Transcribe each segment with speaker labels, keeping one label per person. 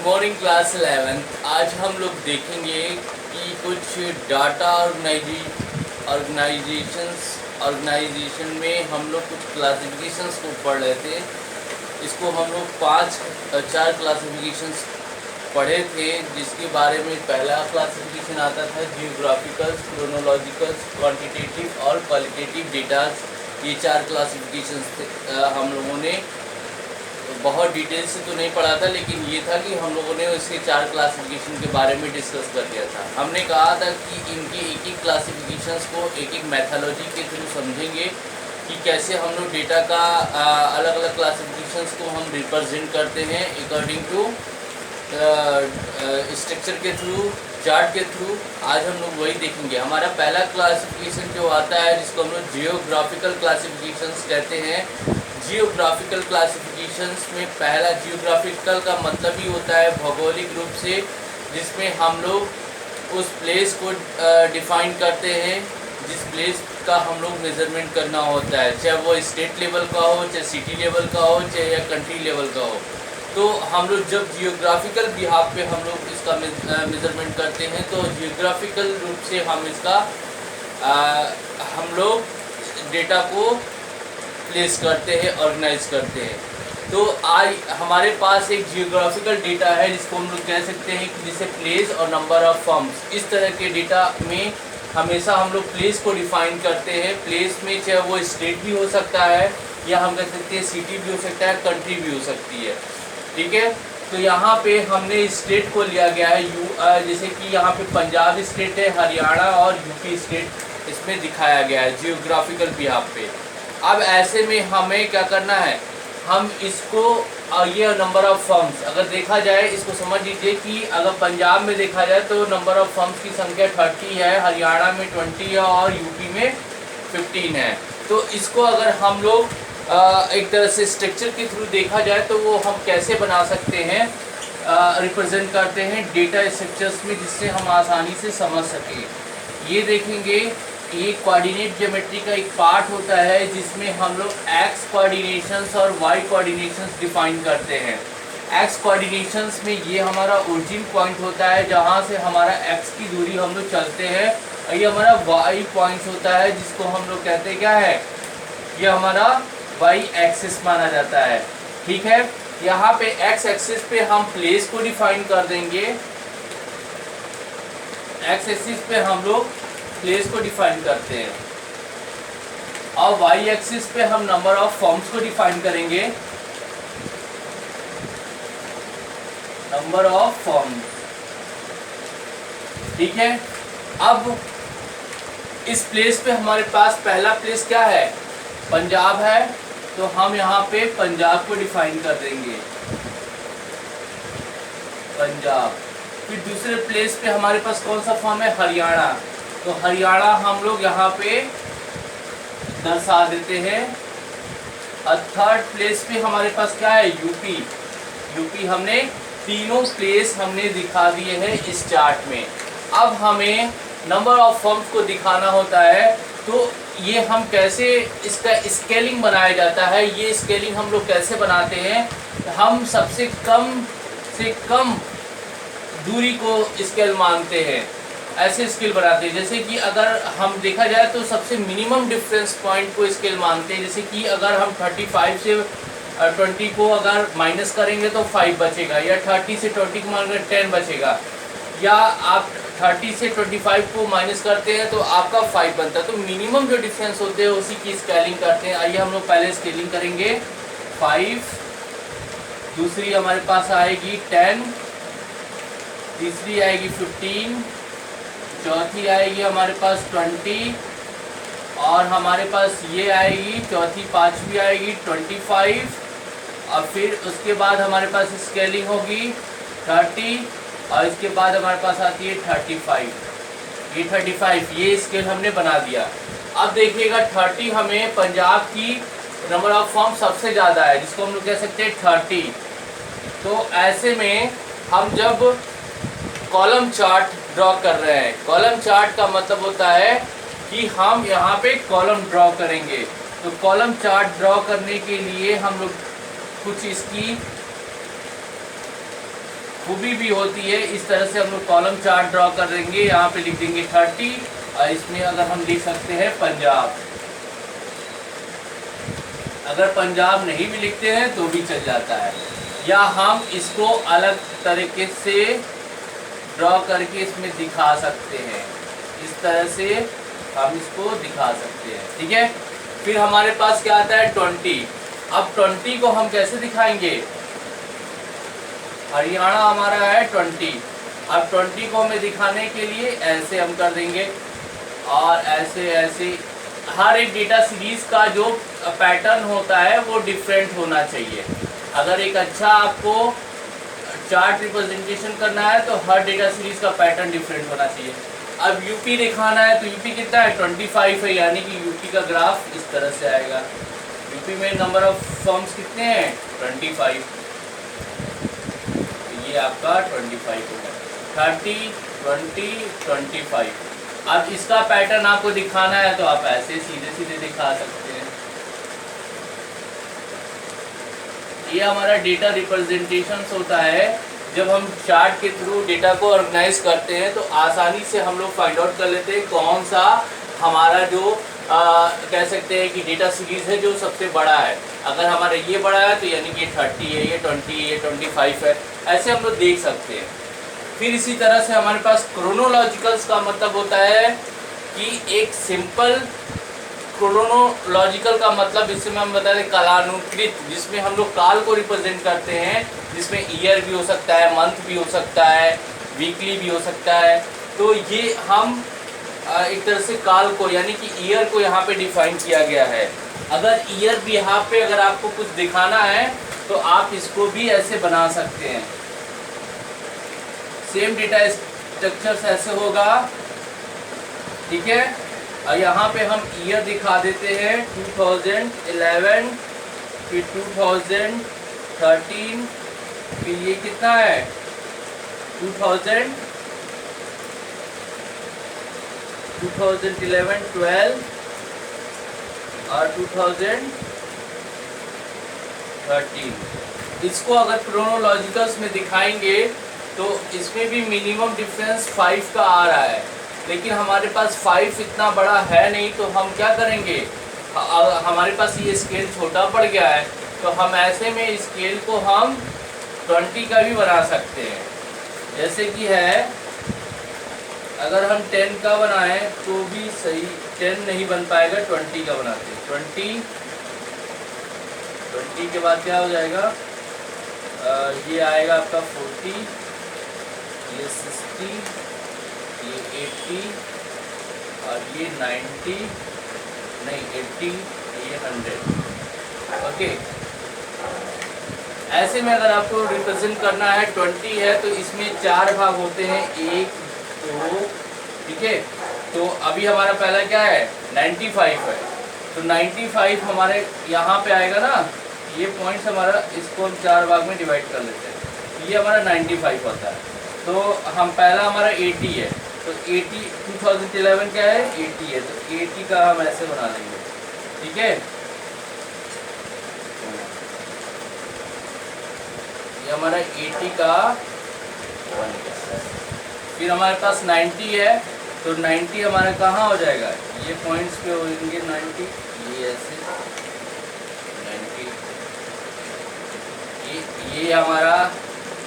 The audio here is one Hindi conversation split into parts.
Speaker 1: Morning class 11। आज हम लोग देखेंगे कि कुछ डाटा ऑर्गेनाइजेशन में हम लोग कुछ क्लासिफिकेशंस को पढ़ रहे थे। इसको हम लोग चार क्लासिफिकेशंस पढ़े थे, जिसके बारे में पहला क्लासिफिकेशन आता था जियोग्राफिकल, क्रोनोलॉजिकल, क्वांटिटेटिव और क्वालिटेटिव डेटाज। ये चार क्लासिफिकेशंस थे। हम लोगों ने बहुत डिटेल से तो नहीं पढ़ा था, लेकिन ये था कि हम लोगों ने इसके चार क्लासिफिकेशन के बारे में डिस्कस कर दिया था। हमने कहा था कि इनके एक एक क्लासिफिकेशंस को एक एक मैथोलॉजी के थ्रू समझेंगे कि कैसे हम लोग डेटा का अलग अलग क्लासिफिकेशंस को हम रिप्रेजेंट करते हैं अकॉर्डिंग टू स्ट्रक्चर के थ्रू, चार्ट के थ्रू। आज हम लोग वही देखेंगे। हमारा पहला क्लासिफिकेशन जो आता है, जिसको हम लोग जियोग्राफिकल क्लासिफिकेशंस कहते हैं। जियोग्राफिकल क्लासिफिकेशंस में पहला, जियोग्राफिकल का मतलब ही होता है भौगोलिक रूप से, जिसमें हम लोग उस प्लेस को डिफाइन करते हैं जिस प्लेस का हम लोग मेज़रमेंट करना होता है, चाहे वो स्टेट लेवल का हो, चाहे सिटी लेवल का हो, चाहे या कंट्री लेवल का हो। तो हम लोग जब जियोग्राफिकल बिहाफ पे हम लोग इसका मेज़रमेंट करते हैं, तो जियोग्राफिकल रूप से हम इसका हम लोग डेटा को प्लेस करते हैं, ऑर्गेनाइज करते हैं। तो आज हमारे पास एक जियोग्राफिकल डेटा है, जिसको हम लोग कह सकते हैं कि जिसे प्लेस और नंबर ऑफ फॉर्म्स। इस तरह के डेटा में हमेशा हम लोग प्लेस को डिफाइन करते हैं। प्लेस में चाहे वो स्टेट भी हो सकता है, या हम कह सकते हैं सिटी भी हो सकता है, कंट्री भी हो सकती है। ठीक है, तो यहाँ पे हमने स्टेट को लिया गया है। जैसे कि यहाँ पे पंजाब स्टेट है, हरियाणा और यूपी स्टेट इसमें दिखाया गया है जियोग्राफिकल बिहाफ पे। अब ऐसे में हमें क्या करना है, हम इसको ये नंबर ऑफ फॉर्म्स अगर देखा जाए, इसको समझ लीजिए कि अगर पंजाब में देखा जाए तो नंबर ऑफ फॉर्म्स की संख्या 30 है, हरियाणा में 20 है और यूपी में 15 है। तो इसको अगर हम लोग एक तरह से स्ट्रक्चर के थ्रू देखा जाए तो वो हम कैसे बना सकते हैं, रिप्रेजेंट करते हैं डेटा स्ट्रक्चर्स में, जिससे हम आसानी से समझ सकें। ये देखेंगे, ये कोऑर्डिनेट ज्योमेट्री का एक पार्ट होता है, जिसमें हम लोग एक्स कोऑर्डिनेशंस और वाई कोऑर्डिनेशंस डिफाइन करते हैं। एक्स कोऑर्डिनेशंस में ये हमारा ओरिजिन पॉइंट होता है, जहाँ से हमारा एक्स की दूरी हम लोग चलते हैं, और ये हमारा वाई पॉइंट होता है, जिसको हम लोग कहते हैं क्या है, ये हमारा वाई एक्सिस माना जाता है। ठीक है, यहाँ पे एक्स एक्सिस पे हम प्लेस को डिफाइन कर देंगे। एक्स एक्सिस पे हम लोग प्लेस को डिफाइन करते हैं, और वाई एक्सिस पे हम नंबर ऑफ फॉर्म्स को डिफाइन करेंगे, नंबर ऑफ फॉर्म्स। ठीक है, अब इस प्लेस पे हमारे पास पहला प्लेस क्या है, पंजाब है, तो हम यहाँ पे पंजाब को डिफाइन कर देंगे, पंजाब। फिर दूसरे प्लेस पे हमारे पास कौन सा फॉर्म है, हरियाणा, तो हरियाणा हम लोग यहाँ पे दर्शा देते हैं। और थर्ड प्लेस पे हमारे पास क्या है, यूपी। यूपी हमने तीनों प्लेस हमने दिखा दिए हैं इस चार्ट में। अब हमें नंबर ऑफ फॉर्म्स को दिखाना होता है, तो ये हम कैसे इसका स्केलिंग बनाया जाता है, ये स्केलिंग हम लोग कैसे बनाते हैं, हम सबसे कम से कम दूरी को स्केल मानते हैं, ऐसे स्केल बनाते हैं। जैसे कि अगर हम देखा जाए तो सबसे मिनिमम डिफरेंस पॉइंट को स्केल मानते हैं। जैसे कि अगर हम 35 से 20 को अगर माइनस करेंगे तो 5 बचेगा, या 30 से 20 को माइनस 10 बचेगा, या आप 30 से 25 को माइनस करते हैं तो आपका 5 बनता है। तो मिनिमम जो डिफरेंस होते हैं उसी की स्केलिंग करते हैं। आइए हम लोग पहले स्केलिंग करेंगे। 5, दूसरी हमारे पास आएगी 10, तीसरी आएगी 15, चौथी आएगी हमारे पास 20, और हमारे पास ये आएगी चौथी, पांचवी आएगी 25, और फिर उसके बाद हमारे पास स्केलिंग होगी 30, और इसके बाद हमारे पास आती है 35। ये 35 ये स्केल हमने बना दिया। अब देखिएगा 30 हमें पंजाब की नंबर ऑफ फॉर्म सबसे ज़्यादा है, जिसको हम लोग कह सकते हैं 30। तो ऐसे में हम जब कॉलम चार्ट ड्रॉ कर रहे हैं, कॉलम चार्ट का मतलब होता है कि हम यहाँ पे कॉलम ड्रॉ करेंगे। तो कॉलम चार्ट ड्रॉ करने के लिए हम लोग कुछ इसकी खूबी भी होती है। इस तरह से हम लोग कॉलम चार्ट ड्रॉ कर देंगे। यहाँ पे लिख देंगे 30 और इसमें अगर हम लिख सकते हैं पंजाब। अगर पंजाब नहीं भी लिखते हैं तो भी चल जाता है, या हम इसको अलग तरीके से ड्रॉ करके इसमें दिखा सकते हैं। इस तरह से हम इसको दिखा सकते हैं, ठीक है। फिर हमारे पास क्या आता है 20। अब 20 को हम कैसे दिखाएंगे? हरियाणा हमारा है 20। अब 20 को हमें दिखाने के लिए ऐसे हम कर देंगे और ऐसे ऐसे। हर एक डेटा सीरीज का जो पैटर्न होता है वो डिफरेंट होना चाहिए। अगर एक अच्छा आपको चार्ट रिप्रेजेंटेशन करना है तो हर डेटा सीरीज का पैटर्न डिफरेंट होना चाहिए। अब यूपी दिखाना है तो यूपी कितना है 25 है, यानी कि यूपी का ग्राफ इस तरह से आएगा। यूपी में नंबर ऑफ फॉर्म्स कितने हैं 25, तो ये आपका 25 होगा। 30, 20, 25। अब इसका पैटर्न आपको दिखाना है तो आप ऐसे सीधे सीधे दिखा सकते हैं। ये हमारा डेटा रिप्रेजेंटेशन होता है। जब हम चार्ट के थ्रू डेटा को ऑर्गेनाइज करते हैं तो आसानी से हम लोग फाइंड आउट कर लेते हैं कौन सा हमारा जो कह सकते हैं कि डेटा सीरीज है जो सबसे बड़ा है। अगर हमारा ये बड़ा है तो यानी कि ये 30 है, ये 20 है, ये 25 है, ऐसे हम लोग देख सकते हैं। फिर इसी तरह से हमारे पास क्रोनोलॉजिकल्स का मतलब होता है कि एक सिंपल क्रोनोलॉजिकल का मतलब इसमें हम बता दें कालानुक्रमित, जिसमें हम लोग काल को रिप्रेजेंट करते हैं, जिसमें ईयर भी हो सकता है, मंथ भी हो सकता है, वीकली भी हो सकता है। तो ये हम एक तरह से काल को यानी कि ईयर को यहाँ पे डिफाइन किया गया है। अगर ईयर भी यहाँ पे अगर आपको कुछ दिखाना है तो आप इसको भी ऐसे बना सकते हैं। सेम डेटा स्ट्रक्चर्स ऐसे होगा, ठीक है। और यहाँ पे हम ईयर दिखा देते हैं 2011, फिर 2013, फिर ये कितना है 2011, 12 और 2013। इसको अगर क्रोनोलॉजिकल्स में दिखाएंगे तो इसमें भी मिनिमम डिफरेंस 5 का आ रहा है, लेकिन हमारे पास 5 इतना बड़ा है नहीं, तो हम क्या करेंगे, हमारे पास ये स्केल छोटा पड़ गया है तो हम ऐसे में स्केल को हम 20 का भी बना सकते हैं। जैसे कि है अगर हम 10 का बनाएं तो भी सही, 10 नहीं बन पाएगा, 20 का बनाते हैं। 20 के बाद क्या हो जाएगा, ये आएगा आपका 40, ये 60, ये 80 और ये 90, नहीं 80, ये 100। ओके, ऐसे में अगर आपको रिप्रेजेंट करना है 20 है तो इसमें 4 भाग होते हैं, 1, 2, ठीक है। तो अभी हमारा पहला क्या है 95 है, तो 95 हमारे यहाँ पे आएगा ना, ये पॉइंट्स हमारा, इसको हम 4 भाग में डिवाइड कर लेते हैं, ये हमारा 95 होता है। तो हम पहला हमारा 80 है, तो 80 2011 क्या है 80 है, तो 80 का हम ऐसे बना लेंगे, ठीक है। ये हमारा 80 का 1 है। फिर हमारे पास 90 है, तो 90 हमारा कहाँ हो जाएगा, ये पॉइंट्स पे होंगे 90, ये ऐसे 90, ये हमारा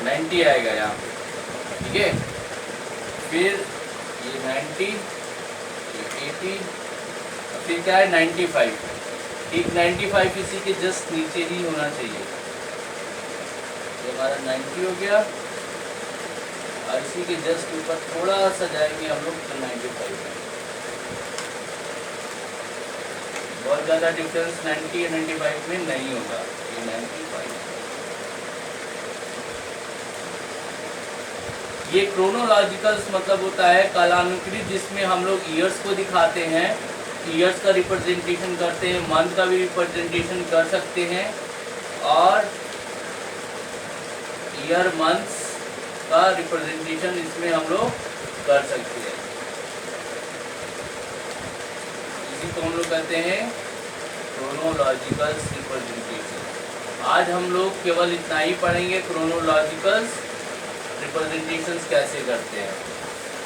Speaker 1: 90 आएगा यहाँ पे, ठीक है। फिर ये 90, ये 80, फिर क्या है 95, ठीक 95 इसी के जस्ट नीचे ही होना चाहिए। ये हमारा 90 हो गया और इसी के जस्ट ऊपर थोड़ा सा जाएंगे हम लोग तो 95 है। बहुत ज़्यादा डिफरेंस 90 और 95 में नहीं होगा, ये 95। ये क्रोनोलॉजिकल्स मतलब होता है कालानुक्रमित, जिसमें हम लोग ईयर्स को दिखाते हैं, ईयर्स का रिप्रेजेंटेशन करते हैं, मंथ का भी रिप्रेजेंटेशन कर सकते हैं और ईयर मंथ्स का रिप्रेजेंटेशन इसमें हम लोग कर सकते हैं। इसी को हम लोग कहते हैं क्रोनोलॉजिकल्स रिप्रेजेंटेशन। आज हम लोग केवल इतना ही पढ़ेंगे क्रोनोलॉजिकल्स, रिप्रेजेंटेशंस कैसे करते हैं।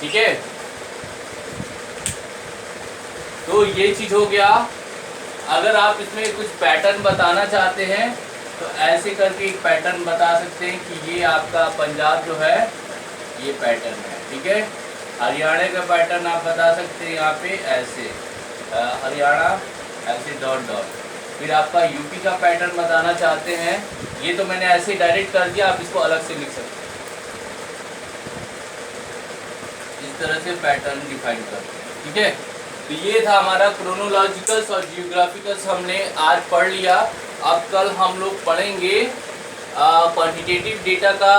Speaker 1: ठीक है, तो ये चीज़ हो गया। अगर आप इसमें कुछ पैटर्न बताना चाहते हैं तो ऐसे करके एक पैटर्न बता सकते हैं कि ये आपका पंजाब जो है ये पैटर्न है। ठीक है, हरियाणा का पैटर्न आप बता सकते हैं यहाँ पे ऐसे, हरियाणा ऐसे डॉट डॉट। फिर आपका यूपी का पैटर्न बताना चाहते हैं, ये तो मैंने ऐसे डायरेक्ट कर दिया, आप इसको अलग से लिख सकते हैं। इस तरह से पैटर्न डिफाइन करते हैं। ठीक है, तो ये था हमारा क्रोनोलॉजिकल्स और जियोग्राफिकल्स हमने आज पढ़ लिया। अब कल हम लोग पढ़ेंगे क्वांटिटेटिव डेटा का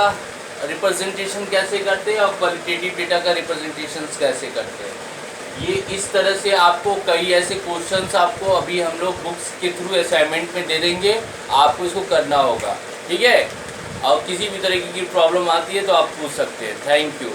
Speaker 1: रिप्रेजेंटेशन कैसे करते हैं और क्वालिटेटिव डेटा का रिप्रेजेंटेशन कैसे करते हैं। ये इस तरह से आपको कई ऐसे क्वेश्चंस आपको अभी हम लोग बुक्स के थ्रू असाइनमेंट में दे देंगे, आपको इसको करना होगा। ठीक है, और किसी भी तरीके की प्रॉब्लम आती है तो आप पूछ सकते हैं। Thank you.